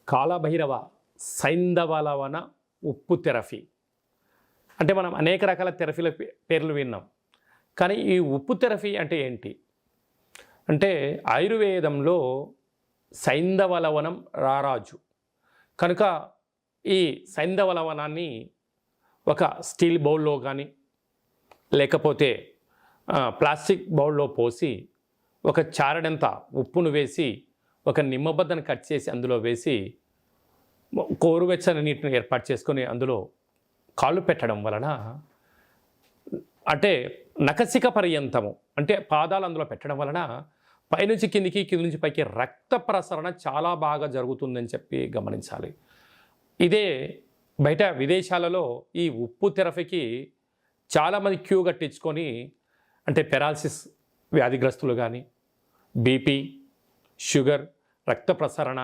కాలభైరవ సైంధవలవన ఉప్పు థెరపీ అంటే మనం అనేక రకాల థెరపీల పేర్లు విన్నాం. కానీ ఈ ఉప్పు థెరపీ అంటే ఏంటి అంటే ఆయుర్వేదంలో సైంధవలవనం రారాజు కనుక ఈ సైంధవలవనాన్ని ఒక స్టీల్ బౌల్లో కానీ లేకపోతే ప్లాస్టిక్ బౌల్లో పోసి ఒక చారడంత ఉప్పును వేసి ఒక నిమ్మబద్దను కట్ చేసి అందులో వేసి గోరువెచ్చని నీటిని ఏర్పాటు చేసుకొని అందులో కాళ్ళు పెట్టడం వలన అంటే నఖశిఖ పర్యంతము అంటే పాదాలు అందులో పెట్టడం వలన పైనుంచి కిందికి కింది నుంచి పైకి రక్త ప్రసరణ చాలా బాగా జరుగుతుందని చెప్పి గమనించాలి. ఇదే బయట విదేశాలలో ఈ ఉప్పు థెరపీకి చాలామంది క్యూ కట్టించుకొని అంటే పెరాలసిస్ వ్యాధిగ్రస్తులు కానీ బీపీ షుగర్ రక్త ప్రసరణ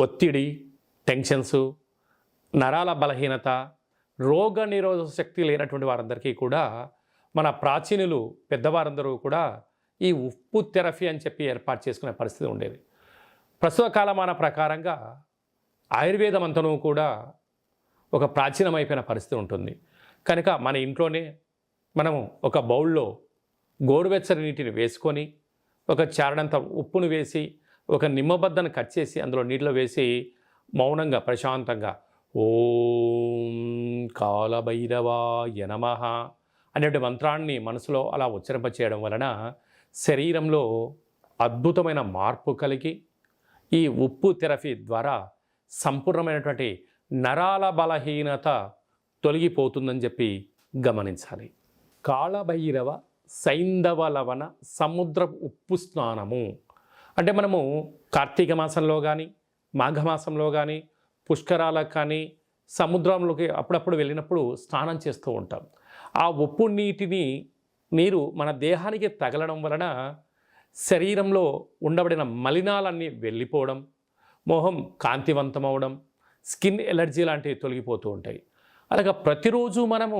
ఒత్తిడి టెన్షన్స్ నరాల బలహీనత రోగ నిరోధక శక్తి లేనటువంటి వారందరికీ కూడా మన ప్రాచీనులు పెద్దవారందరూ కూడా ఈ ఉప్పు థెరపీ అని చెప్పి ఏర్పాటు చేసుకునే పరిస్థితి ఉండేది. ప్రస్తుత కాలమాన ప్రకారంగా ఆయుర్వేదం అంతనూ కూడా ఒక ప్రాచీనమైపోయిన పరిస్థితి ఉంటుంది. కనుక మన ఇంట్లోనే మనము ఒక బౌల్లో గోరువెచ్చని నీటిని వేసుకొని ఒక చారడంత ఉప్పును వేసి ఒక నిమ్మబద్దను కట్ చేసి అందులో నీటిలో వేసి మౌనంగా ప్రశాంతంగా ఓం కాలభైరవాయ నమః అనేటువంటి మంత్రాన్ని మనసులో అలా ఉచ్చరింపచేయడం వలన శరీరంలో అద్భుతమైన మార్పు కలిగి ఈ ఉప్పు థెరపీ ద్వారా సంపూర్ణమైనటువంటి నరాల బలహీనత తొలగిపోతుందని చెప్పి గమనించాలి. కాలభైరవ సైంధవలవన సముద్ర ఉప్పు స్నానము అంటే మనము కార్తీక మాసంలో కానీ మాఘమాసంలో కానీ పుష్కరాలకు కానీ సముద్రంలోకి అప్పుడప్పుడు వెళ్ళినప్పుడు స్నానం చేస్తూ ఉంటాం. ఆ ఉప్పు నీరు మన దేహానికి తగలడం వలన శరీరంలో ఉండబడిన మలినాలన్నీ వెళ్ళిపోవడం, మొహం కాంతివంతమవడం, స్కిన్ ఎలర్జీ లాంటివి తొలగిపోతూ ఉంటాయి. అలాగే ప్రతిరోజు మనము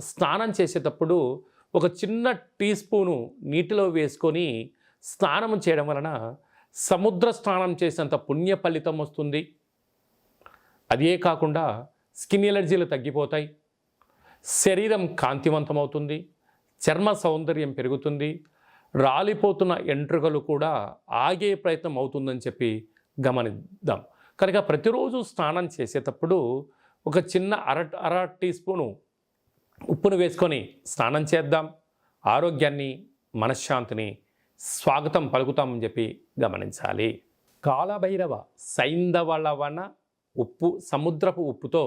స్నానం చేసేటప్పుడు ఒక చిన్న టీ స్పూను నీటిలో వేసుకొని స్నానం చేయడం వలన సముద్ర స్నానం చేసినంత పుణ్య ఫలితం వస్తుంది. అదే కాకుండా స్కిన్ ఎలర్జీలు తగ్గిపోతాయి, శరీరం కాంతివంతమవుతుంది, చర్మ సౌందర్యం పెరుగుతుంది, రాలిపోతున్న ఎంట్రుకలు కూడా ఆగే ప్రయత్నం అవుతుందని చెప్పి గమనిద్దాం. కనుక ప్రతిరోజు స్నానం చేసేటప్పుడు ఒక చిన్న అర టీ స్పూను ఉప్పును వేసుకొని స్నానం చేద్దాం. ఆరోగ్యాన్ని మనశ్శాంతిని స్వాగతం పలుకుతామని చెప్పి గమనించాలి. కాలభైరవ సైంధవలవన ఉప్పు సముద్రపు ఉప్పుతో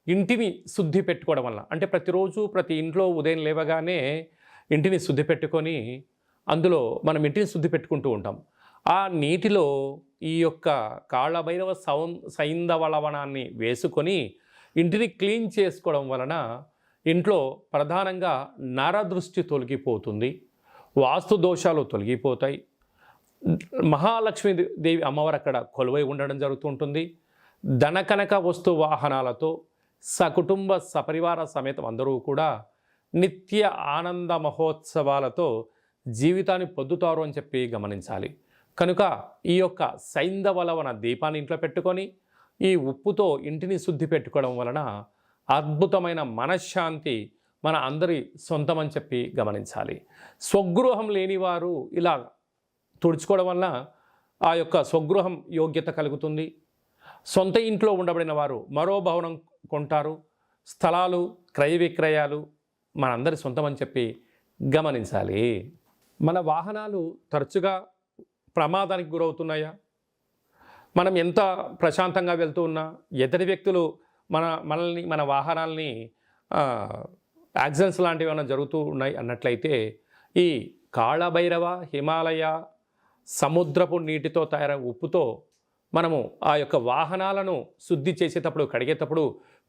ఇంటిని శుద్ధి పెట్టుకోవడం వల్ల అంటే ప్రతిరోజు ప్రతి ఇంట్లో ఉదయం లేవగానే ఇంటిని శుద్ధి పెట్టుకొని అందులో మనం ఇంటిని శుద్ధి పెట్టుకుంటూ ఉంటాం. ఆ నీటిలో ఈ యొక్క కాలభైరవ సైంధవలవనాన్ని వేసుకొని ఇంటిని క్లీన్ చేసుకోవడం వలన ఇంట్లో ప్రధానంగా నరదృష్టి తొలగిపోతుంది, వాస్తు దోషాలు తొలగిపోతాయి, మహాలక్ష్మీదేవి అమ్మవారు అక్కడ కొలువై ఉండడం జరుగుతుంటుంది. ధనకనక వస్తు వాహనాలతో సకుటుంబ సపరివార సమేతం అందరూ కూడా నిత్య ఆనంద మహోత్సవాలతో జీవితాన్ని పొందుతారు అని చెప్పి గమనించాలి. కనుక ఈ యొక్క సైంధవలవన దీపాన్ని ఇంట్లో పెట్టుకొని ఈ ఉప్పుతో ఇంటిని శుద్ధి పెట్టుకోవడం వలన అద్భుతమైన మనశ్శాంతి మన అందరి సొంతమని చెప్పి గమనించాలి. స్వగృహం లేనివారు ఇలా తుడుచుకోవడం వల్ల ఆ యొక్క స్వగృహం యోగ్యత కలుగుతుంది. సొంత ఇంట్లో ఉండబడిన వారు మరో భవనం కొంటారు. స్థలాలు క్రయ విక్రయాలు మనందరి సొంతమని చెప్పి గమనించాలి. మన వాహనాలు తరచుగా ప్రమాదానికి గురవుతున్నాయా? మనం ఎంత ప్రశాంతంగా వెళ్తూ ఉన్నా ఎదుటి వ్యక్తులు మన వాహనాల్ని యాక్సిడెంట్స్ లాంటివి ఏమైనా జరుగుతూ ఉన్నాయి అన్నట్లయితే ఈ కాళభైరవ హిమాలయ సముద్రపు నీటితో తయారైన ఉప్పుతో మనము ఆ యొక్క వాహనాలను శుద్ధి చేసేటప్పుడు కడిగేటప్పుడు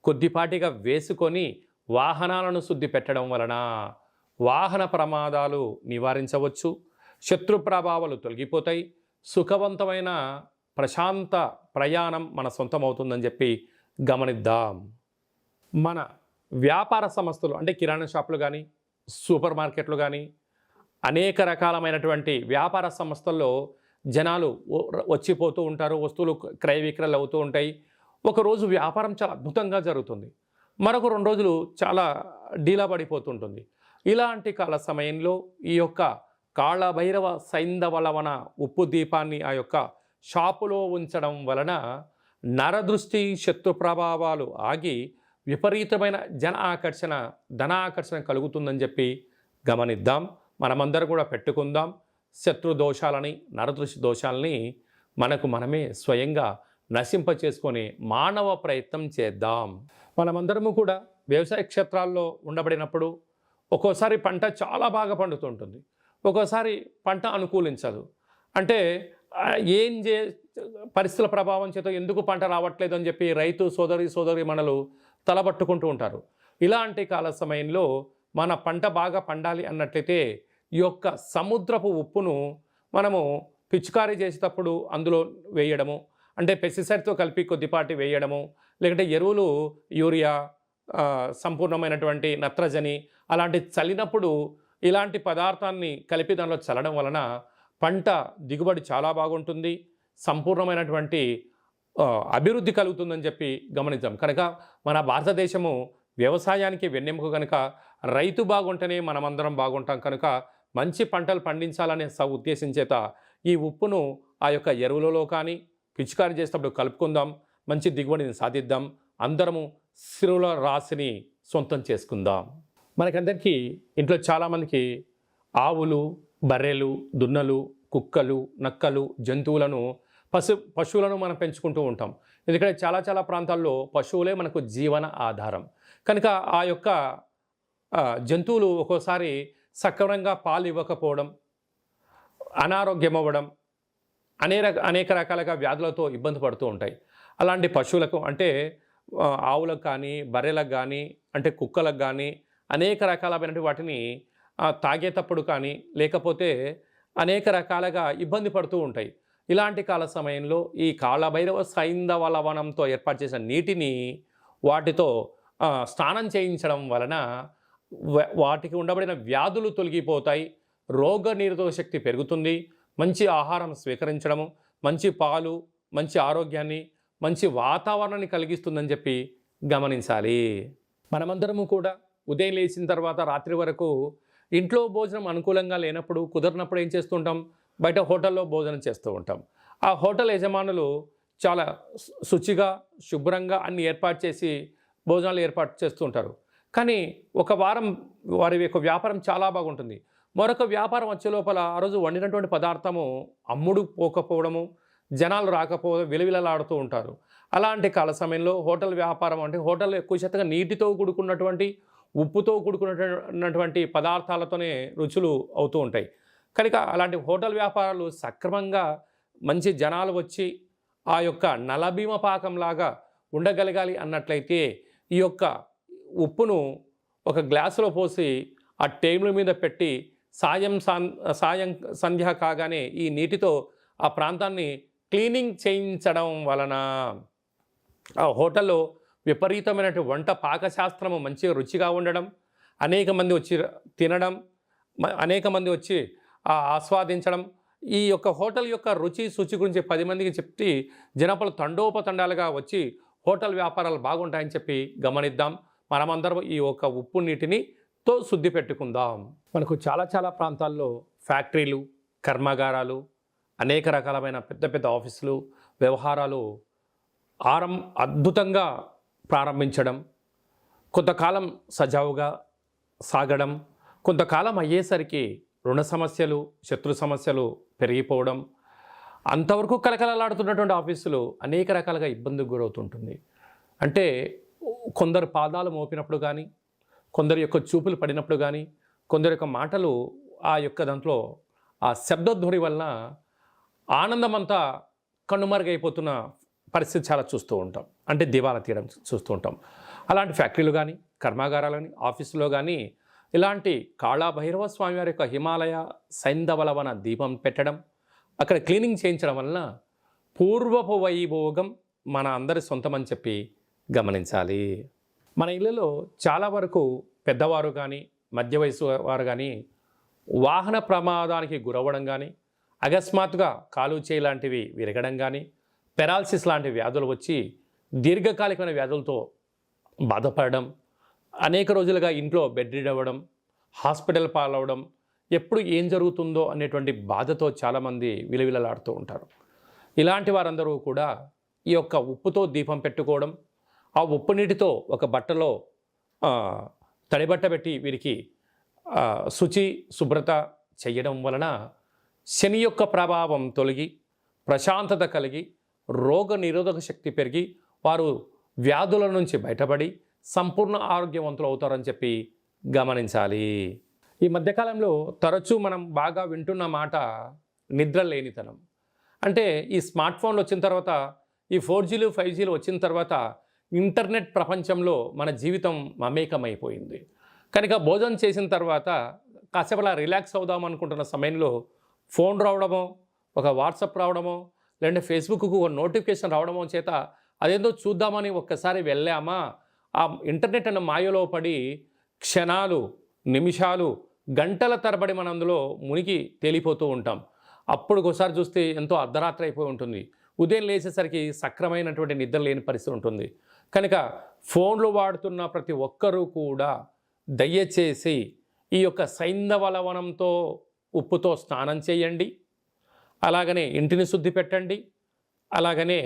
కొద్దిపాటిగా వేసుకొని వాహనాలను శుద్ధి పెట్టడం వలన వాహన ప్రమాదాలు నివారించవచ్చు, శత్రు ప్రభావాలు తొలగిపోతాయి, సుఖవంతమైన ప్రశాంత ప్రయాణం మన సొంతమవుతుందని చెప్పి గమనిద్దాం. మన వ్యాపార సంస్థలు అంటే కిరాణా షాపులు కానీ సూపర్ మార్కెట్లు కానీ అనేక రకాలమైనటువంటి వ్యాపార సంస్థల్లో జనాలు వచ్చిపోతూ ఉంటారు, వస్తువులు క్రయ విక్రయాలు అవుతూ ఉంటాయి. ఒకరోజు వ్యాపారం చాలా అద్భుతంగా జరుగుతుంది, మరొక 2 రోజులు చాలా డీలా పడిపోతుంటుంది. ఇలాంటి కాల సమయంలో ఈ యొక్క కాళభైరవ సైంధవలవన ఉప్పు దీపాన్ని ఆ యొక్క షాపులో ఉంచడం వలన నరదృష్టి శత్రు ప్రభావాలు ఆగి విపరీతమైన ధన ఆకర్షణ కలుగుతుందని చెప్పి గమనిద్దాం. మనమందరం కూడా పెట్టుకుందాం. శత్రు దోషాలని, నరదృష్టి దోషాలని మనమే స్వయంగా నశింపచేసుకొని మానవ ప్రయత్నం చేద్దాం. మనమందరము కూడా వ్యవసాయ క్షేత్రాల్లో ఉండబడినప్పుడు ఒక్కోసారి పంట చాలా బాగా పండుతుంటుంది, ఒక్కోసారి పంట అనుకూలించదు. అంటే పరిస్థితుల ప్రభావం చేత ఎందుకు పంట రావట్లేదు అని చెప్పి రైతు సోదరి మనలు తలబట్టుకుంటూ ఉంటారు. ఇలాంటి కాల సమయంలో మన పంట బాగా పండాలి అన్నట్లయితే ఈ యొక్క సముద్రపు ఉప్పును మనము పిచికారీ చేసేటప్పుడు అందులో వేయడము, అంటే పెస్టిసైడ్తో కలిపి కొద్దిపాటి వేయడము, లేకుంటే ఎరువులు యూరియా, సంపూర్ణమైనటువంటి నత్రజని అలాంటి చల్లినప్పుడు ఇలాంటి పదార్థాన్ని కలిపి దానిలో చల్లడం వలన పంట దిగుబడి చాలా బాగుంటుంది, సంపూర్ణమైనటువంటి అభివృద్ధి కలుగుతుందని చెప్పి గమనిద్దాం. కనుక మన భారతదేశము వ్యవసాయానికి వెన్నెముక కనుక రైతు బాగుంటేనే మనమందరం బాగుంటాం. కనుక మంచి పంటలు పండించాలనే ఉద్దేశం చేత ఈ ఉప్పును ఆ యొక్క ఎరువులలో కానీ పిచికారీ చేసేటప్పుడు కలుపుకుందాం, మంచి దిగుబడిని సాధిద్దాం, అందరము సిరుల రాశిని సొంతం చేసుకుందాం. మనకందరికీ ఇంట్లో చాలామందికి ఆవులు, బర్రెలు, దున్నలు, కుక్కలు, నక్కలు, జంతువులను పశువులను మనం పెంచుకుంటూ ఉంటాం. ఎందుకంటే చాలా ప్రాంతాల్లో పశువులే మనకు జీవన ఆధారం. కనుక ఆ యొక్క జంతువులు ఒక్కోసారి సక్రమంగా పాలు ఇవ్వకపోవడం, అనారోగ్యం అవ్వడం, అనేక రకాలుగా వ్యాధులతో ఇబ్బంది పడుతూ ఉంటాయి. అలాంటి పశువులకు అంటే ఆవులకు కానీ, బర్రెలకు కానీ, అంటే కుక్కలకు కానీ అనేక రకాలైనటువంటి వాటిని తాగేటప్పుడు కానీ, లేకపోతే అనేక రకాలుగా ఇబ్బంది పడుతూ ఉంటాయి. ఇలాంటి కాల సమయంలో ఈ కాళభైరవ సైంధవలవనంతో ఏర్పాటు చేసిన నీటిని వాటితో స్నానం చేయించడం వలన వాటికి ఉండబడిన వ్యాధులు తొలగిపోతాయి, రోగ నిరోధక శక్తి పెరుగుతుంది, మంచి ఆహారం స్వీకరించడము, మంచి పాలు, మంచి ఆరోగ్యాన్ని, మంచి వాతావరణాన్ని కలిగిస్తుందని చెప్పి గమనించాలి. మనమందరము కూడా ఉదయం లేచిన తర్వాత రాత్రి వరకు ఇంట్లో భోజనం అనుకూలంగా లేనప్పుడు, కుదరినప్పుడు ఏం చేస్తుంటాం, బయట హోటల్లో భోజనం చేస్తూ ఉంటాం. ఆ హోటల్ యజమానులు చాలా శుచిగా, శుభ్రంగా అన్ని ఏర్పాటు చేసి భోజనాలు ఏర్పాటు చేస్తూ ఉంటారు. కానీ ఒక వారం వారి యొక్క వ్యాపారం చాలా బాగుంటుంది, మరొక వ్యాపారం వచ్చే లోపల ఆ రోజు వండినటువంటి పదార్థము అమ్ముడు పోకపోవడము, జనాలు రాకపోవడం, విలవిలలాడుతూ ఉంటారు. అలాంటి కాల సమయంలో హోటల్ వ్యాపారం అంటే హోటల్ ఎక్కువ శాతంగా నీటితో కూడుకున్నటువంటి, ఉప్పుతో కూడుకున్నటువంటి పదార్థాలతోనే రుచులు అవుతూ ఉంటాయి. కనుక అలాంటి హోటల్ వ్యాపారాలు సక్రమంగా మంచి జనాలు వచ్చి ఆ యొక్క నలభీమ పాకంలాగా ఉండగలగాలి అన్నట్లయితే ఈ యొక్క ఉప్పును ఒక గ్లాసులో పోసి ఆ టేబుల్ మీద పెట్టి సాయం సంధ్య కాగానే ఈ నీటితో ఆ ప్రాంతాన్ని క్లీనింగ్ చేయించడం వలన ఆ హోటల్లో విపరీతమైనటువంటి వంట పాకశాస్త్రము మంచిగా రుచిగా ఉండడం, అనేక మంది వచ్చి తినడం, అనేక మంది వచ్చి ఆస్వాదించడం, ఈ యొక్క హోటల్ యొక్క రుచి శుచి గురించి 10 మందికి చెప్పి జనపలు తండోపతండాలుగా వచ్చి హోటల్ వ్యాపారాలు బాగుంటాయని చెప్పి గమనిద్దాం. మనమందరం ఈ యొక్క ఉప్పు నీటినితో శుద్ధి పెట్టుకుందాం. మనకు చాలా ప్రాంతాల్లో ఫ్యాక్టరీలు, కర్మాగారాలు, అనేక రకాలమైన పెద్ద ఆఫీసులు, వ్యవహారాలు అద్భుతంగా ప్రారంభించడం, కొంతకాలం సజావుగా సాగడం, కొంతకాలం అయ్యేసరికి రుణ సమస్యలు, శత్రు సమస్యలు పెరిగిపోవడం, అంతవరకు కలకలలాడుతున్నటువంటి ఆఫీసులు అనేక రకాలుగా ఇబ్బందికి గురవుతుంటుంది. అంటే కొందరు పాదాలు మోపినప్పుడు కానీ, కొందరి యొక్క చూపులు పడినప్పుడు కానీ, కొందరి యొక్క మాటలు ఆ యొక్క దాంట్లో ఆ శబ్దధ్వని వలన ఆనందమంతా కనుమరుగైపోతున్న పరిస్థితి చాలా చూస్తూ ఉంటాం. అంటే దివాలా తీయడం చూస్తూ ఉంటాం. అలాంటి ఫ్యాక్టరీలు కానీ, కర్మాగారాలు కానీ, ఆఫీసులో కానీ ఇలాంటి కాళభైరవ స్వామి వారి యొక్క హిమాలయ సైంధవలవన దీపం పెట్టడం, అక్కడ క్లీనింగ్ చేయించడం వలన పూర్వపు వైభోగం మన అందరి సొంతమని చెప్పి గమనించాలి. మన ఇళ్ళలో చాలా వరకు పెద్దవారు కానీ, మధ్య వయసు వారు కానీ వాహన ప్రమాదానికి గురవ్వడం కానీ, అకస్మాత్తుగా కాలు చేయి లాంటివి విరగడం కానీ, పెరాలసిస్ లాంటి వ్యాధులు వచ్చి దీర్ఘకాలికమైన వ్యాధులతో బాధపడడం, అనేక రోజులుగా ఇంట్లో బెడ్ రీడ్ అవ్వడం, హాస్పిటల్ పాలవడం, ఎప్పుడు ఏం జరుగుతుందో అనేటువంటి బాధతో చాలామంది విలవిలలాడుతూ ఉంటారు. ఇలాంటి వారందరూ కూడా ఈ యొక్క ఉప్పుతో దీపం పెట్టుకోవడం, ఆ ఉప్పు నీటితో ఒక బట్టలో తడిబట్ట పెట్టి వీరికి శుభ్రత చేయడం వలన శని యొక్క ప్రభావం తొలగి ప్రశాంతత కలిగి రోగ నిరోధక శక్తి పెరిగి వారు వ్యాధుల నుంచి బయటపడి సంపూర్ణ ఆరోగ్యవంతులు అవుతారని చెప్పి గమనించాలి. ఈ మధ్యకాలంలో తరచూ మనం బాగా వింటున్న మాట నిద్ర లేనితనం. అంటే ఈ స్మార్ట్ ఫోన్లు వచ్చిన తర్వాత, ఈ 4Gలు 5Gలు వచ్చిన తర్వాత ఇంటర్నెట్ ప్రపంచంలో మన జీవితం మమేకమైపోయింది. కనుక భోజనం చేసిన తర్వాత కాసేపు అలా రిలాక్స్ అవుదాం అనుకుంటున్న సమయంలో ఫోన్ రావడమో, ఒక వాట్సాప్ రావడమో, లేదంటే ఫేస్బుక్కు ఒక నోటిఫికేషన్ రావడమో చేత అదేందో చూద్దామని ఒక్కసారి వెళ్ళామా, ఆ ఇంటర్నెట్ అన్న మాయలో పడి క్షణాలు, నిమిషాలు, గంటల తరబడి మనం అందులో మునిగి తేలిపోతూ ఉంటాం. అప్పుడు ఒకసారి చూస్తే ఎంతో అర్ధరాత్రి అయిపోయి ఉంటుంది. ఉదయం లేచేసరికి సక్రమైనటువంటి నిద్ర లేని పరిస్థితి ఉంటుంది. కనుక ఫోన్లు వాడుతున్న ప్రతి ఒక్కరూ కూడా దయచేసి ఈ యొక్క సైంధవ లవణంతో ఉప్పుతో స్నానం చేయండి. అలాగనే ఇంటిని శుద్ధి పెట్టండి. అలాగనే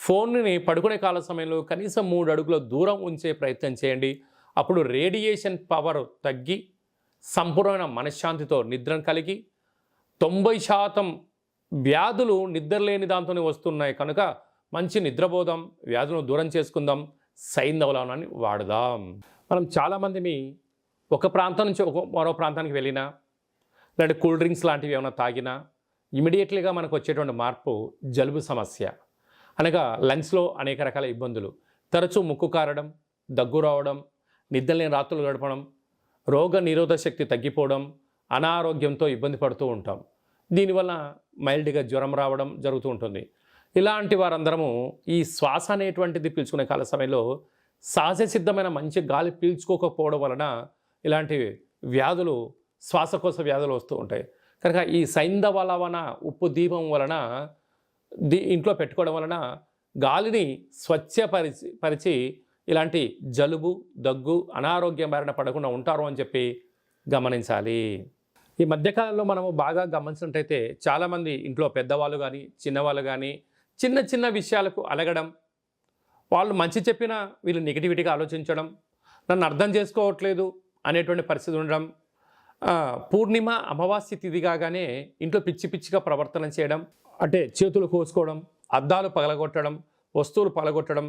ఫోన్ని పడుకునే కాల సమయంలో కనీసం 3 అడుగుల దూరం ఉంచే ప్రయత్నం చేయండి. అప్పుడు రేడియేషన్ పవర్ తగ్గి సంపూర్ణమైన మనశ్శాంతితో నిద్రను కలిగి 90% వ్యాధులు నిద్రలేని దాంతోనే వస్తున్నాయి. కనుక మంచి నిద్రపోదాం, వ్యాధులను దూరం చేసుకుందాం, సైంధవ లవణాన్ని వాడదాం. మనం చాలామంది ఒక ప్రాంతం నుంచి మరో ప్రాంతానికి వెళ్ళినా, లేదంటే కూల్ డ్రింక్స్ లాంటివి ఏమైనా తాగినా ఇమీడియట్లీగా మనకు వచ్చేటువంటి మార్పు జలుబు సమస్య. అనగా లంగ్స్లో అనేక రకాల ఇబ్బందులు, తరచూ ముక్కు కారడం, దగ్గు రావడం, నిద్రలేని రాత్రులు గడపడం, రోగ నిరోధక శక్తి తగ్గిపోవడం, అనారోగ్యంతో ఇబ్బంది పడుతూ ఉంటాం. దీనివల్ల మైల్డ్గా జ్వరం రావడం జరుగుతూ ఉంటుంది. ఇలాంటి వారందరము ఈ శ్వాస అనేటువంటిది పీల్చుకునే కాల సమయంలో సహజ సిద్ధమైన మంచి గాలి పీల్చుకోకపోవడం వలన ఇలాంటి వ్యాధులు, శ్వాసకోశ వ్యాధులు వస్తూ ఉంటాయి. కనుక ఈ సైంధవ లవణ ఉప్పు దీపం వలన ఇంట్లో పెట్టుకోవడం వలన గాలిని స్వచ్ఛపరిచి ఇలాంటి జలుబు, దగ్గు, అనారోగ్యం బారిన పడకుండా ఉంటారు అని చెప్పి గమనించాలి. ఈ మధ్యకాలంలో మనము బాగా గమనించినట్టయితే చాలామంది ఇంట్లో పెద్దవాళ్ళు కానీ, చిన్నవాళ్ళు కానీ చిన్న చిన్న విషయాలకు అలగడం, వాళ్ళు మంచి చెప్పినా వీళ్ళు నెగిటివిటీగా ఆలోచించడం, నన్ను అర్థం చేసుకోవట్లేదు అనేటువంటి పరిస్థితి ఉండడం, పూర్ణిమ అమావాస్య తిథి కాగానే ఇంట్లో పిచ్చి పిచ్చిగా ప్రవర్తన చేయడం, అంటే చేతులు కోసుకోవడం, అద్దాలు పగలగొట్టడం, వస్తువులు పగలగొట్టడం,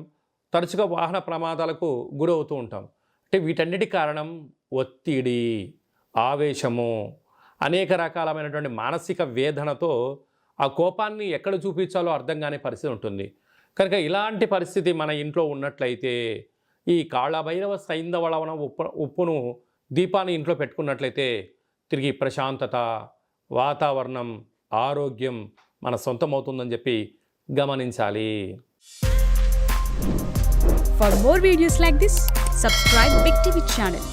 తరచుగా వాహన ప్రమాదాలకు గురవుతూ ఉంటాం. అంటే వీటన్నిటి కారణం ఒత్తిడి, ఆవేశము, అనేక రకాలమైనటువంటి మానసిక వేదనతో ఆ కోపాన్ని ఎక్కడ చూపించాలో అర్థం కాని పరిస్థితి ఉంటుంది. కనుక ఇలాంటి పరిస్థితి మన ఇంట్లో ఉన్నట్లయితే ఈ కాళభైరవ సైంధవ లవణ ఉప్పును దీపాన్ని ఇంట్లో పెట్టుకున్నట్లయితే తిరిగి ప్రశాంతత, వాతావరణం, ఆరోగ్యం మన సొంతమవుతుందని చెప్పి గమనించాలి. For more videos like this, subscribe Big TV channel.